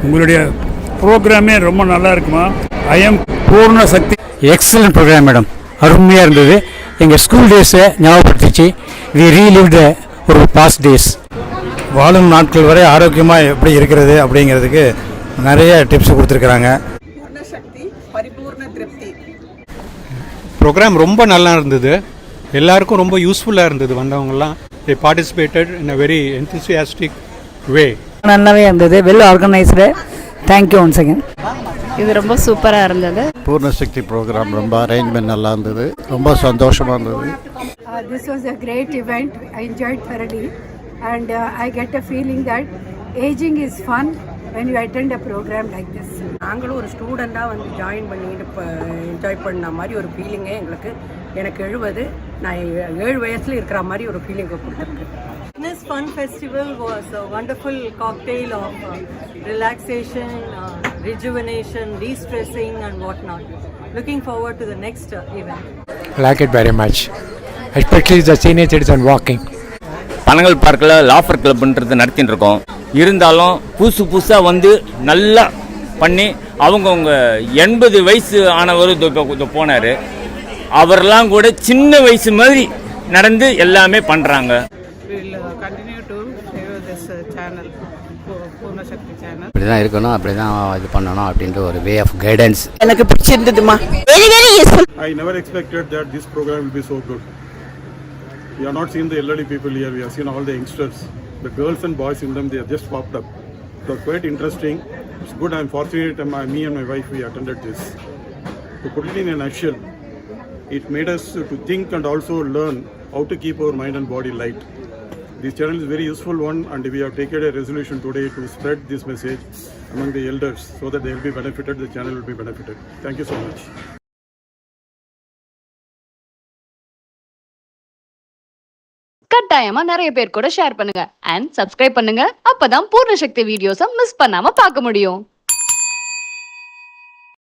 உங்களுடைய ப்ரோக்ராமே ரொம்ப நல்லா இருக்குமா. ஐ எம் பூர்ண சக்தி. எக்ஸலண்ட் ப்ரோக்ராம் மேடம், அருமையாக இருந்தது. எங்கள் ஸ்கூல் டேஸை ஞாபகப்படுத்திச்சு. வி ரீலிவ்டு ஒரு பாஸ்ட் டேஸ். வாழும் நாட்கள் வரை ஆரோக்கியமாக எப்படி இருக்கிறது அப்படிங்கிறதுக்கு நிறைய டிப்ஸ் கொடுத்துருக்குறாங்க. ப்ரோக்ராம் ரொம்ப நல்லா இருந்தது, எல்லாருக்கும் ரொம்ப யூஸ்ஃபுல்லாக இருந்தது. வந்தவங்கலாம் they participated in a very enthusiastic way. நல்லாவே இருந்தது, well organised. Thank you once again. இது ரொம்ப சூப்பராக இருந்தது. பூர்ணசக்தி ப்ரோக்ராம் ரொம்ப அரேஞ்ச்மெண்ட் நல்லா இருந்தது, ரொம்ப சந்தோஷமாக இருந்தது. This was a great event. I enjoyed thoroughly and I get a feeling that aging is fun when you attend a program like this. நாங்களும் ஒரு ஸ்டூடெண்ட்டாக வந்து ஜாயின் பண்ணிட்டு இப்போ என்ஜாய் பண்ண மாதிரி ஒரு ஃபீலிங்கே எங்களுக்கு. எனக்கு 70, நான் 7 வயசில் இருக்கிற மாதிரி ஒரு ஃபீலிங்கை கொடுத்துருக்கு. This fun festival was a wonderful cocktail of relaxation, rejuvenation, de-stressing and whatnot. Looking forward to the next event. I like it very much, especially the senior citizen walking. Panagal பார்க்கில் லாஃபர் கிளப்ன்றது நடத்தின்னு இருக்கோம். இருந்தாலும் புதுசாக வந்து நல்லா பண்ணி அவங்கவுங்க 80 வயசு ஆனவர் போனார். அவரெல்லாம் கூட சின்ன வயசு மாதிரி நடந்து எல்லாமே பண்ணுறாங்க. இப்படி தான் இருக்கணும், அப்படி தான் இது பண்ணணும் அப்படின்ற ஒரு வே ஆஃப் கைடன்ஸ் எனக்கு பிடிச்சிருந்ததுமா. I never expected that this program will be so good. We have not seen the elderly people here, we have seen all the youngsters. The girls and boys in them, they have just popped up. It was quite interesting. It's good, I'm fortunate, me and my wife, we attended this. To put it in a nutshell, it made us to think and also learn how to keep our mind and body light. This channel is a very useful one and we have taken a resolution today to spread this message among the elders so that they will be benefited, the channel will be benefited. Thank you so much. கட்டாயமா நிறைய பேர் கூட share பண்ணுங்க and subscribe பண்ணுங்க. அப்பதான் பூர்ண சக்தி வீடியோஸை miss பண்ணாம பார்க்க முடியும்.